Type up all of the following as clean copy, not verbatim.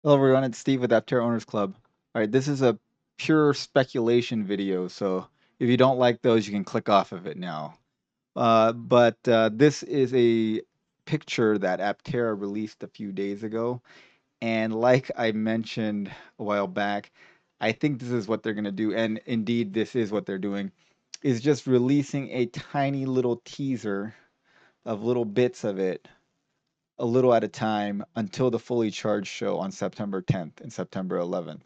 Hello everyone, it's Steve with Aptera Owners Club. All right, this is a pure speculation video, so if you don't like those, you can click off of it now. But this is a picture that Aptera released a few days ago, and like I mentioned a while back, I think this is what they're going to do, and indeed this is what they're doing, is just releasing a tiny little teaser of little bits of it a little at a time until the fully charged show on September 10th and September 11th.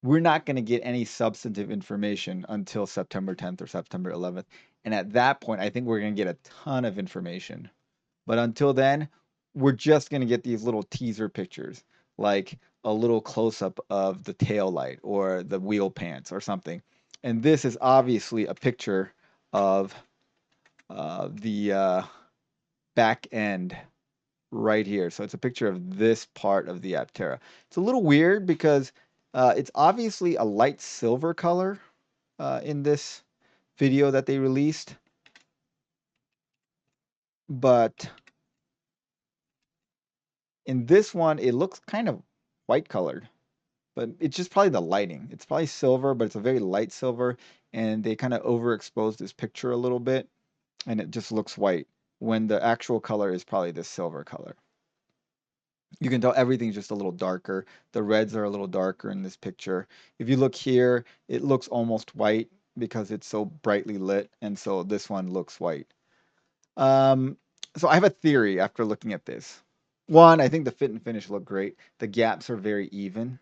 We're not going to get any substantive information until September 10th or September 11th. And at that point, I think we're going to get a ton of information. But until then, we're just going to get these little teaser pictures, like a little close up of the tail light or the wheel pants or something. And this is obviously a picture of the back end right here. So it's a picture of this part of the Aptera. It's a little weird because it's obviously a light silver color in this video that they released, but in this one it looks kind of white colored. But it's just probably the lighting. It's probably silver, but it's a very light silver, and they kind of overexposed this picture a little bit, and it just looks white when the actual color is probably this silver color. You can tell everything's just a little darker. The reds are a little darker in this picture. If you look here, it looks almost white because it's so brightly lit, and so this one looks white. Um, so I have a theory after looking at this. One, I think the fit and finish look great. The gaps are very even,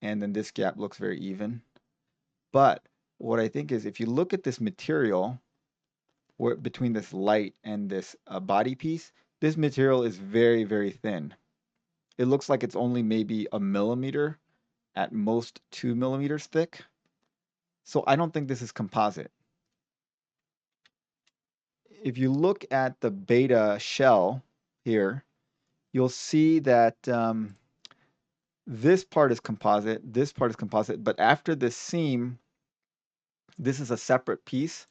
and then this gap looks very even. But what I think is if you look at this material, where between this light and this body piece, this material is very, very thin. It looks like it's only maybe a millimeter, at most 2 millimeters thick. So I don't think this is composite. If you look at the beta shell here, you'll see that this part is composite, but after this seam, this is a separate piece,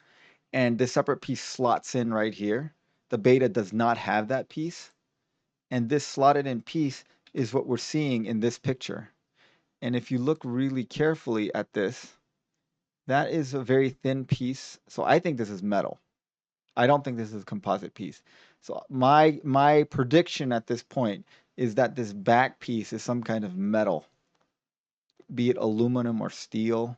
and this separate piece slots in right here. The beta does not have that piece, and this slotted in piece is what we're seeing in this picture. And if you look really carefully at this, that is a very thin piece. So I think this is metal. I don't think this is a composite piece. So my prediction at this point is that this back piece is some kind of metal, be it aluminum or steel.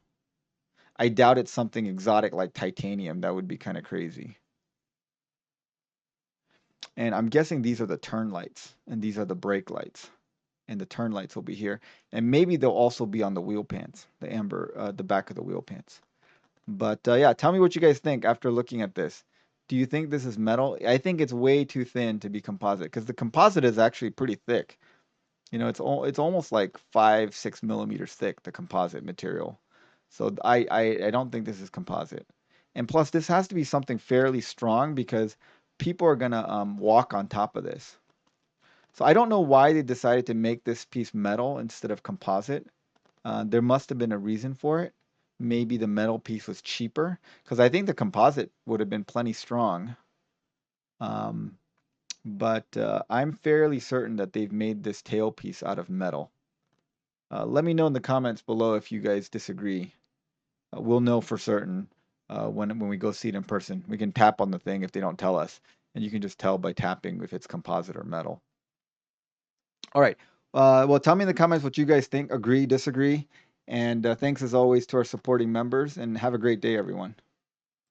I doubt it's something exotic like titanium. That would be kind of crazy. And I'm guessing these are the turn lights and these are the brake lights. And the turn lights will be here. And maybe they'll also be on the wheel pants, the back of the wheel pants. But yeah, tell me what you guys think after looking at this. Do you think this is metal? I think it's way too thin to be composite because the composite is actually pretty thick. You know, it's almost like 5-6 millimeters thick, the composite material. So I don't think this is composite. And plus, this has to be something fairly strong because people are gonna walk on top of this. So I don't know why they decided to make this piece metal instead of composite. There must have been a reason for it. Maybe the metal piece was cheaper because I think the composite would have been plenty strong. Um, but I'm fairly certain that they've made this tail piece out of metal. Let me know in the comments below if you guys disagree. We'll know for certain when we go see it in person. We can tap on the thing if they don't tell us, and you can just tell by tapping if it's composite or metal. All right. Well, tell me in the comments what you guys think. Agree, disagree. And thanks as always to our supporting members, and have a great day, everyone.